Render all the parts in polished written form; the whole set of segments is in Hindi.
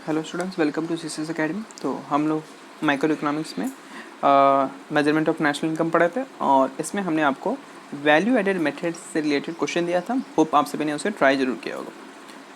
Hello students, welcome to CCS academy. तो हम लोग माइक्रो इकोनॉमिक्स में मेजरमेंट ऑफ नेशनल इनकम पढ़े थे और इसमें हमने आपको वैल्यू एडेड मेथड्स से रिलेटेड क्वेश्चन दिया था। होप आप सभी ने उसे ट्राई जरूर किया होगा।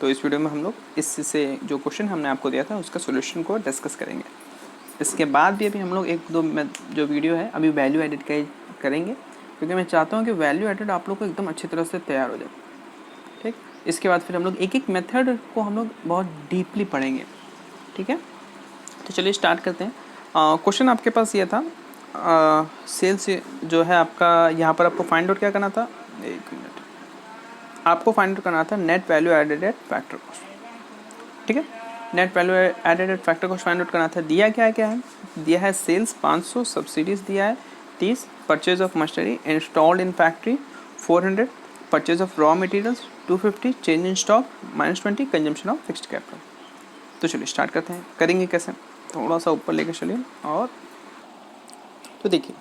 तो इस वीडियो में हम लोग इससे जो क्वेश्चन हमने आपको दिया था उसका सोल्यूशन को डिस्कस करेंगे। इसके बाद भी अभी हम लोग एक दो जो वीडियो है अभी वैल्यू एडेड का ही करेंगे, क्योंकि मैं चाहता हूँ कि वैल्यू एडेड आप लोग को एकदम अच्छी तरह से तैयार हो जाए। ठीक, इसके बाद फिर हम लोग एक एक मेथड को हम लोग बहुत डीपली पढ़ेंगे। ठीक है, तो चलिए स्टार्ट करते हैं। क्वेश्चन आपके पास ये था, सेल्स जो है आपका, यहाँ पर आपको फाइंड आउट क्या करना था, एक मिनट, आपको फाइंड आउट करना था net value added at factor cost. ठीक है, net value added at factor cost find out करना था। दिया क्या क्या है, दिया है सेल्स 500, सब्सिडीज दिया है 30, purchase of machinery installed in factory 400, purchase of raw materials 250, change in stock -20, consumption of fixed capital. तो चलिए स्टार्ट करते हैं। करेंगे कैसे, थोड़ा सा ऊपर लेके चलिए। और तो देखिए,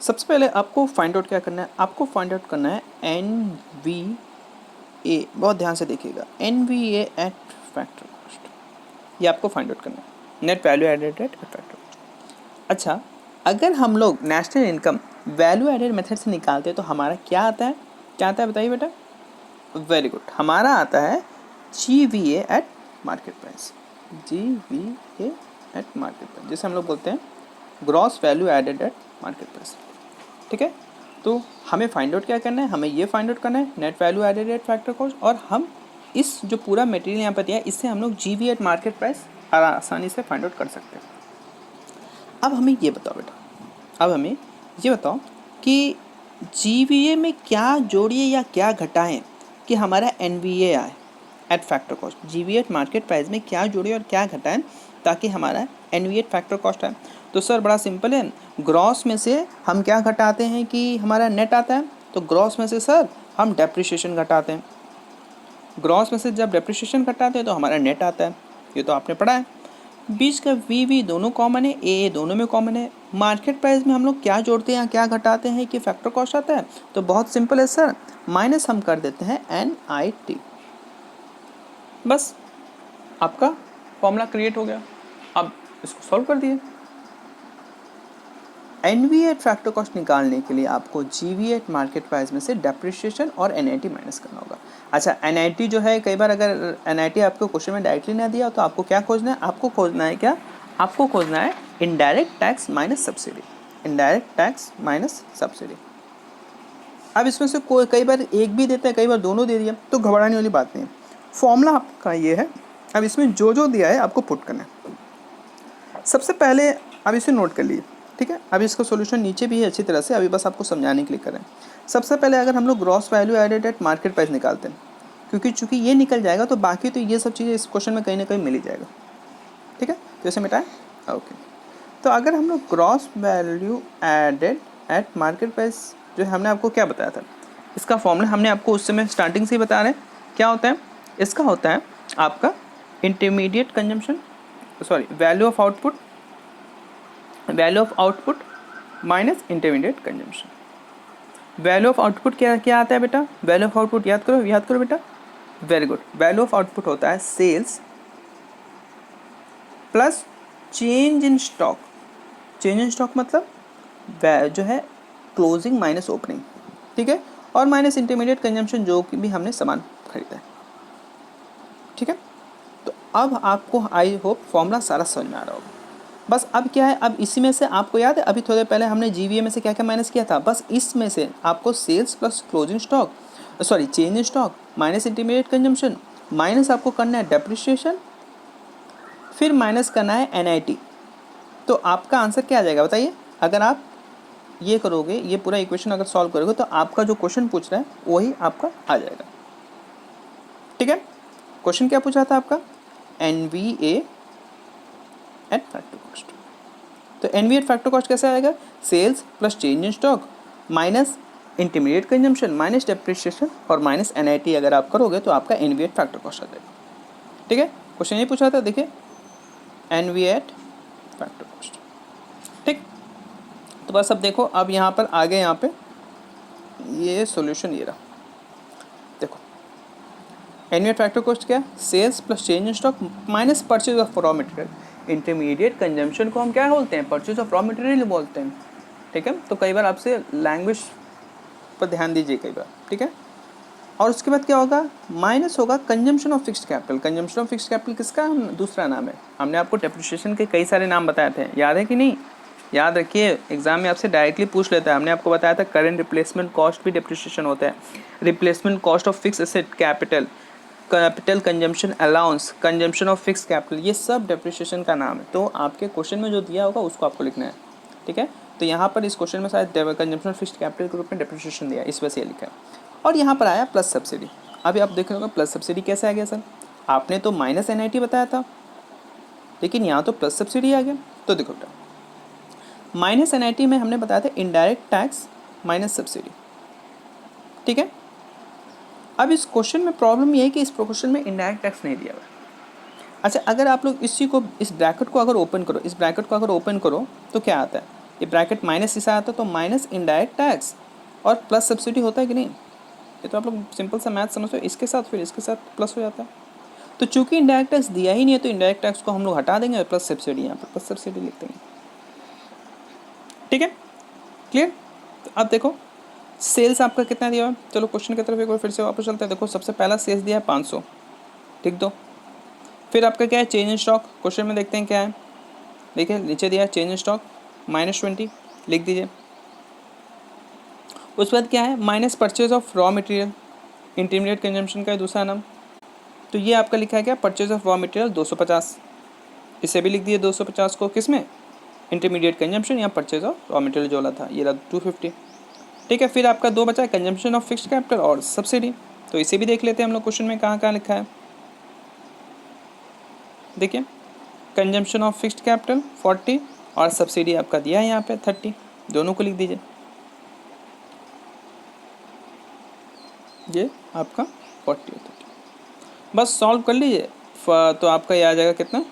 सबसे पहले आपको फाइंड आउट क्या करना है, आपको फाइंड आउट करना है NVA। बहुत ध्यान से देखिएगा, NVA एट फैक्टर कॉस्ट, ये आपको फाइंड आउट करना है, net value added at factor cost. अच्छा, अगर हम लोग national income value added method से निकालते हैं तो हमारा क्या आता है, क्या आता है बताइए बेटा। वेरी गुड, हमारा आता है GVA at market price. GVA at market price, जैसे हम लोग बोलते हैं gross value added at market price. ठीक है, तो हमें फाइंड आउट क्या करना है, हमें ये फाइंड आउट करना है net value added at factor cost, और हम इस जो पूरा मटेरियल यहाँ पर दिया है इससे हम लोग GVA एट मार्केट प्राइस आसानी से फाइंड आउट कर सकते हैं। अब हमें ये बताओ बेटा, अब हमें ये बताओ कि GVA में क्या जोड़िए या क्या घटाएं कि हमारा NVA आए eight factor cost. GVA at market price में क्या जोड़िए और क्या घटाएं ताकि हमारा NVA एट फैक्टर कॉस्ट आए। तो सर बड़ा सिंपल है, ग्रॉस में से हम क्या घटाते हैं कि हमारा नेट आता है, तो ग्रॉस में से सर हम डेप्रिसिएशन घटाते हैं। ग्रॉस में से जब डेप्रिसिएशन घटाते हैं तो हमारा नेट आता है, ये तो आपने पढ़ा है। बीच का वी दोनों कॉमन है, ए दोनों में कॉमन है। मार्केट प्राइस में हम लोग क्या जोड़ते हैं क्या घटाते हैं कि फैक्टर कॉस्ट आता है, तो बहुत सिंपल है सर, माइनस हम कर देते हैं NIT। बस आपका फॉर्मूला क्रिएट हो गया। अब इसको सॉल्व कर दिए। NVA एट फैक्टर कॉस्ट निकालने के लिए आपको GVA एट मार्केट प्राइस में से डेप्रिसिएशन और NIT माइनस करना होगा। अच्छा, NIT जो है, कई बार अगर NIT आपको क्वेश्चन में डायरेक्टली ना दिया तो आपको क्या खोजना है, आपको खोजना है क्या, आपको खोजना है indirect tax minus subsidy. Indirect tax minus subsidy. अब इसमें से कोई कई बार एक भी देता है, कई बार दोनों दे दिया, तो घबराने वाली बात नहीं है। फॉर्मूला आपका ये है। अब इसमें जो जो दिया है आपको पुट करना है। सबसे पहले अब इसे नोट कर लिए। ठीक है, अब इसका सॉल्यूशन नीचे भी है अच्छी तरह से, अभी बस आपको समझाने के लिए करें। सबसे पहले अगर हम लोग gross value added at market price निकालते हैं, क्योंकि चूंकि ये निकल जाएगा तो बाकी तो ये सब चीज़ें इस क्वेश्चन में कहीं ना कहीं मिल ही जाएगा। ठीक है, तो इसे मिटाएं। ओके, तो अगर हम लोग gross value added at market price जो हमने आपको क्या बताया था, इसका फॉर्मूला हमने आपको उस समय स्टार्टिंग से ही बता रहे हैं। क्या होता है इसका, होता है आपका intermediate consumption, sorry value of output, value of output minus intermediate consumption. Value of output क्या क्या आता है बेटा, वैल्यू ऑफ आउटपुट याद करो बेटा। Very good, value of output होता है sales plus change in stock. Change in stock मतलब जो है क्लोजिंग माइनस ओपनिंग। ठीक है, और माइनस इंटरमीडिएट कंजम्पशन जो कि भी हमने सामान खरीदा है। ठीक है, तो अब आपको आई होप फॉर्मूला सारा समझ में आ रहा होगा। बस अब क्या है, अब इसी में से आपको याद है अभी थोड़े पहले हमने GVA में से क्या क्या माइनस किया था, बस इसमें से आपको sales plus closing stock, sorry change in stock minus intermediate consumption, minus आपको करना है डेप्रिसिएशन, फिर माइनस करना है NIT। तो आपका आंसर क्या आ जाएगा बताइए। अगर आप ये करोगे, ये पूरा इक्वेशन अगर सॉल्व करोगे तो आपका जो क्वेश्चन पूछ रहा है वही आपका आ जाएगा। ठीक है, क्वेश्चन क्या पूछा था आपका, NVA एट फैक्टर कॉस्ट। तो NVA एट फैक्टर कॉस्ट कैसे आएगा, sales plus change in stock minus intermediate consumption minus depreciation और माइनस NIT अगर आप करोगे तो आपका NVA एट फैक्टर कॉस्ट आ जाएगा। ठीक है, क्वेश्चन ये पूछा था, देखिए NVA एट फैक्टर कॉस्ट। ठीक, तो बस अब देखो, अब यहाँ पर आगे यहाँ पे ये सॉल्यूशन ये रहा। देखो एनवीए फैक्टर कॉस्ट क्या है? Sales plus change in stock minus purchase of raw material. Intermediate consumption को हम क्या बोलते हैं? परचेज ऑफ रॉ मटेरियल बोलते हैं। ठीक है, तो कई बार आपसे लैंग्वेज पर ध्यान दीजिए कई बार। ठीक है, और उसके बाद क्या होगा? माइनस होगा consumption of fixed capital. Consumption of fixed capital किसका दूसरा नाम है? हमने आपको डेप्रिसिएशन के कई सारे नाम बताए थे, याद है कि नहीं? याद रखिए, एग्जाम में आपसे डायरेक्टली पूछ लेता है। हमने आपको बताया था करेंट रिप्लेसमेंट कॉस्ट भी डेप्रिसिएशन होता है, replacement cost of fix asset capital, capital consumption allowance, consumption of fix capital, ये सब डेप्रिसिएशन का नाम है। तो आपके क्वेश्चन में जो दिया होगा उसको आपको लिखना है। ठीक है, तो यहाँ पर इस क्वेश्चन में शायद कंजम्पशन ऑफ फिक्स्ड कैपिटल के रूप में डेप्रिसिएशन दिया है, इस वजह से ये लिखा है। और यहाँ पर आया प्लस सब्सिडी। अभी आप देख रहे होगा प्लस सब्सिडी कैसे आ गया सर? आपने तो माइनस एनआईटी बताया था, लेकिन यहाँ तो प्लस सब्सिडी आ गया। तो देखो बेटा, माइनस एनआईटी में हमने बताया था इनडायरेक्ट टैक्स माइनस सब्सिडी। ठीक है, अब इस क्वेश्चन में प्रॉब्लम ये है कि इस क्वेश्चन में इनडायरेक्ट टैक्स नहीं दिया हुआ है। अच्छा, अगर आप लोग इसी को, इस ब्रैकेट को अगर ओपन करो, इस ब्रैकेट को अगर ओपन करो तो क्या आता है? ये ब्रैकेट माइनस इसे आता है, तो माइनस इनडायरेक्ट टैक्स और प्लस सब्सिडी होता है कि नहीं? ये तो आप लोग सिंपल सा मैथ समझो, इसके साथ फिर इसके साथ प्लस हो जाता है। तो चूंकि इनडायरेक्ट टैक्स दिया ही नहीं है, तो इनडायरेक्ट टैक्स को हम लोग हटा देंगे और प्लस सब्सिडी यहाँ पर प्लस सब्सिडी लिख देंगे। ठीक है, क्लियर? तो अब देखो सेल्स आपका कितना दिया हुआ है। चलो क्वेश्चन की तरफ एक बार फिर से वापस चलते हैं। देखो सबसे पहला सेल्स दिया है 500, ठीक दो। फिर आपका क्या है? Change in stock. क्वेश्चन में देखते हैं क्या है। देखिए नीचे दिया है चेंज इन स्टॉक -20, लिख दीजिए। उसके बाद क्या है? Minus purchase of raw material, intermediate consumption का दूसरा नाम। तो ये आपका लिखा है क्या? परचेज ऑफ रॉ मटेरियल 250, इसे भी लिख दिए 250 को, किस में? इंटरमीडिएट कंजम्पशन या परचेज ऑफ रॉ मटेरियल जो वाला था, ये रहा 250। ठीक है, फिर आपका 2 बचा है कंजम्पशन ऑफ फिक्स्ड कैपिटल और सब्सिडी। तो इसे भी देख लेते हैं हम लोग क्वेश्चन में कहाँ कहाँ लिखा है। देखिए कंजम्पशन ऑफ फिक्स्ड कैपिटल 40 और सब्सिडी आपका दिया है यहाँ पे 30, दोनों को लिख दीजिए। ये आपका 40 और 30, बस सॉल्व कर लीजिए तो आपका ये आ जाएगा कितना?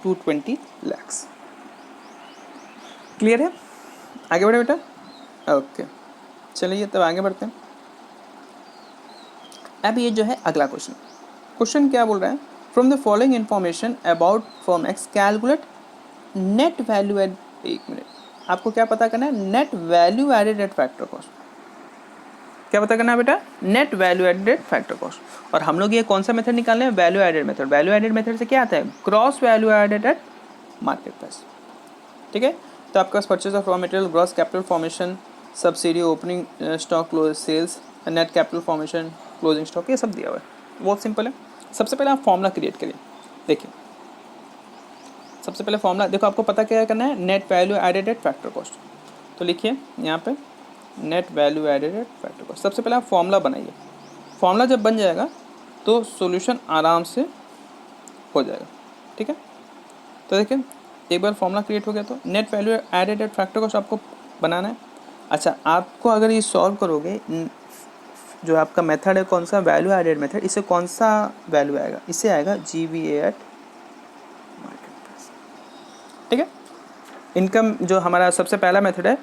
220 लाख। क्लियर है? आगे बढ़े बेटा। ओके, चलिए तब आगे बढ़ते हैं। अब ये जो है अगला क्वेश्चन, क्वेश्चन क्या बोल रहा है? From the following information about firm X calculate net value add. एक मिनट, आपको क्या पता करना है? Net value added at factor cost. क्या पता करना है बेटा? Net value added factor cost. और हम लोग ये कौन सा मेथड निकालने हैं? Value added method. Value added method से क्या आता है? Cross value added at market price. ठीक है, तो आपके पास purchase of raw material, gross capital formation, subsidy, opening stock, close sales, net capital formation, closing stock, ये सब दिया हुआ है। बहुत सिंपल है। सबसे पहले आप फॉर्मूला क्रिएट करिए। देखिए सबसे पहले फॉर्मूला देखो, आपको पता क्या करना है? Net value added at factor cost. तो लिखिए यहाँ पे net value added at factor cost. सबसे पहले आप फॉर्मूला बनाइए। फॉर्मूला जब बन जाएगा तो सॉल्यूशन आराम से हो जाएगा। ठीक है, तो देखिए एक बार फॉर्मूला क्रिएट हो गया तो net value added at factor cost आपको बनाना है। अच्छा, आपको अगर ये सॉल्व करोगे, जो आपका मेथड है कौन सा? Value added method. इससे कौन सा वैल्यू आएगा? इससे आएगा GVA एट मार्केट प्राइस। ठीक है, इनकम जो हमारा सबसे पहला मेथड है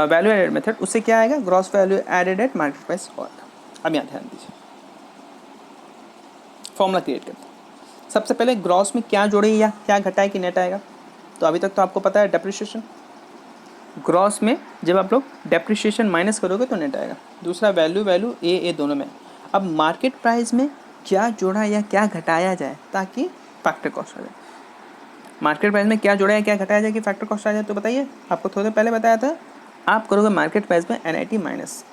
वैल्यू एडेड मेथड, उससे क्या आएगा? Gross value added at market price होगा। अब यहाँ ध्यान दीजिए, फॉर्मूला क्रिएट करते हैं। सबसे पहले ग्रॉस में क्या जोड़े या क्या घटाए कि नेट आएगा? तो अभी तक तो आपको पता है डेप्रिसिएशन। ग्रॉस में जब आप लोग डेप्रिसिएशन माइनस करोगे तो नेट आएगा। दूसरा वैल्यू ए दोनों में। अब मार्केट प्राइस में क्या जोड़ा या क्या घटाया जाए ताकि फैक्टर कॉस्ट आ जाए? मार्केट प्राइस में क्या जोड़ा या क्या घटाया जाए कि फैक्टर कॉस्ट आ जाए? तो बताइए, आपको थोड़ी देर पहले बताया था। आप करोगे मार्केट प्राइस में NIT माइनस।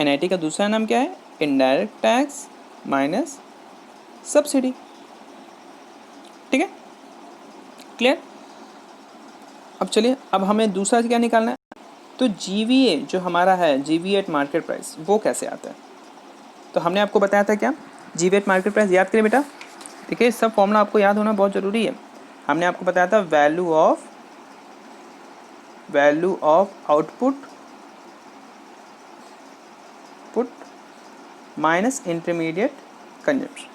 NIT का दूसरा नाम क्या है? Indirect tax minus subsidy. ठीक है, क्लियर? अब चलिए, अब हमें दूसरा क्या निकालना है? तो GVA जो हमारा है, GVA एट मार्केट प्राइस, वो कैसे आता है? तो हमने आपको बताया था क्या? GVA एट मार्केट प्राइस याद करिए बेटा। देखिए सब फॉर्मूला आपको याद होना बहुत ज़रूरी है। हमने आपको बताया था value of output minus intermediate consumption.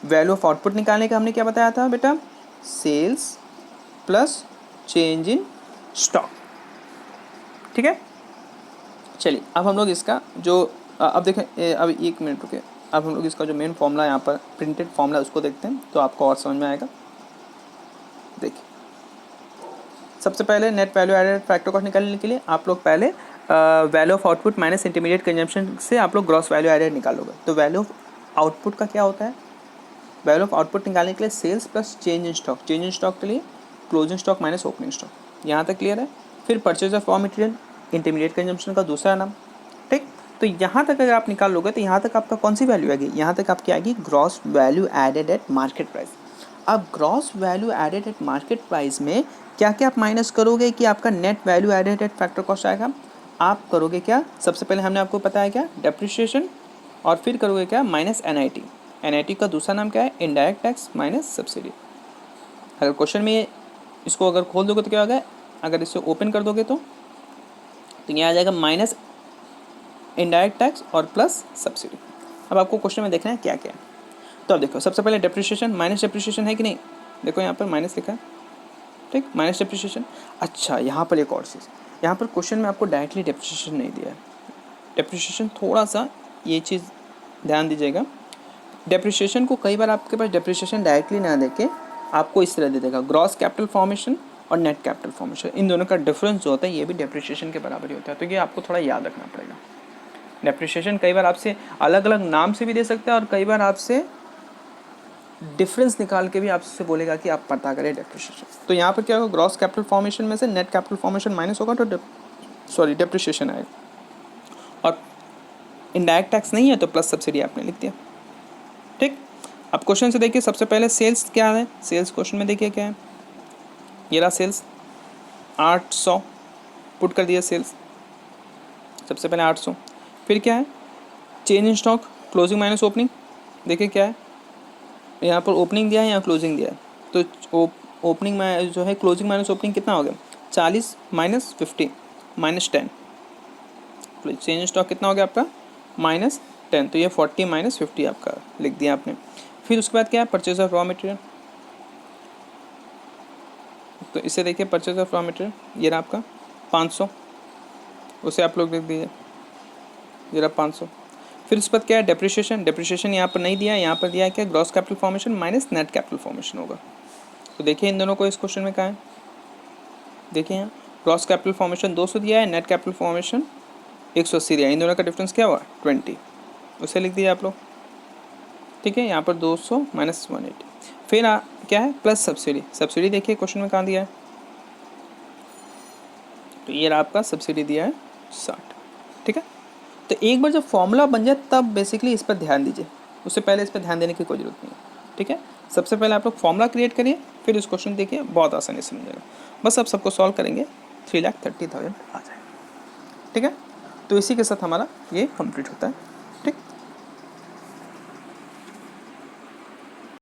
Value of output निकालने का हमने क्या बताया था बेटा? Sales plus change in stock. ठीक है, चलिए अब हम लोग इसका जो अब देखें अब 1 मिनट रुके, अब हम लोग इसका जो मेन फॉर्मूला यहाँ पर प्रिंटेड फॉर्मूला उसको देखते हैं तो आपको और समझ में आएगा। देखिए सबसे पहले net value added factor cost निकालने के लिए आप लोग पहले value of output minus intermediate consumption से आप लोग ग्रॉस वैल्यू एडेड निकालोगे। तो वैल्यू ऑफ आउटपुट का क्या होता है, वैल्यू ऑफ आउटपुट निकालने के लिए sales plus change in stock, change in stock के लिए closing stock minus opening stock. यहाँ तक क्लियर है। फिर purchase of raw material intermediate consumption का दूसरा नाम, ठीक। तो यहाँ तक अगर आप निकाल लोगे तो यहाँ तक आपका कौन सी वैल्यू आएगी, यहाँ तक आपकी आएगी gross value added at market price. अब gross value added at market price में क्या क्या आप माइनस करोगे कि आपका net value added at factor cost आएगा। आप करोगे क्या, सबसे पहले हमने आपको बताया क्या डेप्रिसिएशन, और फिर करोगे क्या माइनस एनआईटी। एनआईटी का दूसरा नाम क्या है इनडायरेक्ट टैक्स माइनस सब्सिडी। अगर क्वेश्चन में इसको अगर खोल दोगे तो क्या होगा, अगर इसे ओपन कर दोगे तो ये आ जाएगा माइनस इनडायरेक्ट टैक्स और प्लस सब्सिडी। अब आपको क्वेश्चन में देखना है क्या क्या है। तो अब देखो सबसे पहले डेप्रिसिएशन, माइनस डेप्रिसिएशन है कि नहीं, देखो यहाँ पर माइनस लिखा है, ठीक, माइनस डेप्रिसिएशन। अच्छा यहाँ पर एक और चीज़, यहाँ पर क्वेश्चन में आपको डायरेक्टली डेप्रिसिएशन नहीं दिया है। डेप्रिसिएशन थोड़ा सा ये चीज़ ध्यान दीजिएगा, डेप्रिसिएशन को कई बार आपके पास डेप्रिसिएशन डायरेक्टली ना देके आपको इस तरह दे देगा ग्रॉस कैपिटल फॉर्मेशन और नेट कैपिटल फॉर्मेशन, इन दोनों का डिफरेंस जो होता है ये भी डेप्रिसिएशन के बराबर ही होता है। तो ये आपको थोड़ा याद रखना पड़ेगा। डेप्रिसिएशन कई बार आपसे अलग अलग नाम से भी दे सकते हैं और कई बार आपसे डिफरेंस निकाल के भी आपसे बोलेगा कि आप पता करें डेप्रिसिएशन। तो यहाँ पर क्या होगा, ग्रॉस कैपिटल फॉर्मेशन में से नेट कैपिटल फॉर्मेशन माइनस होगा तो डेप्रिसिएशन आएगा। और इनडायरेक्ट टैक्स नहीं है तो प्लस सब्सिडी आपने लिख दिया, ठीक। अब क्वेश्चन से देखिए सबसे पहले सेल्स क्या है, सेल्स क्वेश्चन में देखिए क्या है, ये रहा सेल्स 800 पुट कर दिया सेल्स, सबसे पहले 800। फिर क्या है change in stock closing minus opening, देखिए क्या है यहाँ पर ओपनिंग दिया है यहाँ क्लोजिंग दिया है, तो ओपनिंग में जो है क्लोजिंग माइनस ओपनिंग कितना हो गया 40 minus 50 minus 10, change in stock कितना हो गया आपका -10, तो ये 40 माइनस 50 आपका लिख दिया आपने। फिर उसके बाद क्या है परचेज ऑफ रॉ मटेरियल, तो इसे देखिए परचेज ऑफ रॉ मटेरियल ये रहा आपका 500, उसे आप लोग लिख दीजिए ये रहा 500। फिर उसके बाद क्या है डेप्रिसिएशन, डेप्रिसिएशन यहाँ पर नहीं दिया है, यहाँ पर दिया है क्या gross capital formation minus net capital formation होगा। तो देखिए इन दोनों को इस क्वेश्चन में कहा है, देखिए यहाँ ग्रॉस कैपिटल फॉर्मेशन 200 दिया है, नेट कैपिटल फॉर्मेशन 180 दिया है, इन दोनों का डिफरेंस क्या हुआ 20, उसे लिख दिया आप लोग, ठीक है। यहाँ पर 200 माइनस 180। फिर क्या है प्लस सब्सिडी, सब्सिडी देखिए क्वेश्चन में कहाँ दिया है, तो ये आपका सब्सिडी दिया है 60, ठीक है। तो एक बार जब फॉर्मूला बन जाए तब बेसिकली इस पर ध्यान दीजिए, उससे पहले इस पर ध्यान देने की कोई जरूरत नहीं है, ठीक है। सबसे पहले आप लोग फॉर्मूला क्रिएट करिए, फिर इस क्वेश्चन देखिए बहुत आसानी से समझेगा। बस आप सबको सॉल्व करेंगे 3,30,000 आ जाएगा, ठीक है। तो इसी के साथ हमारा ये कंप्लीट होता है, ठीक।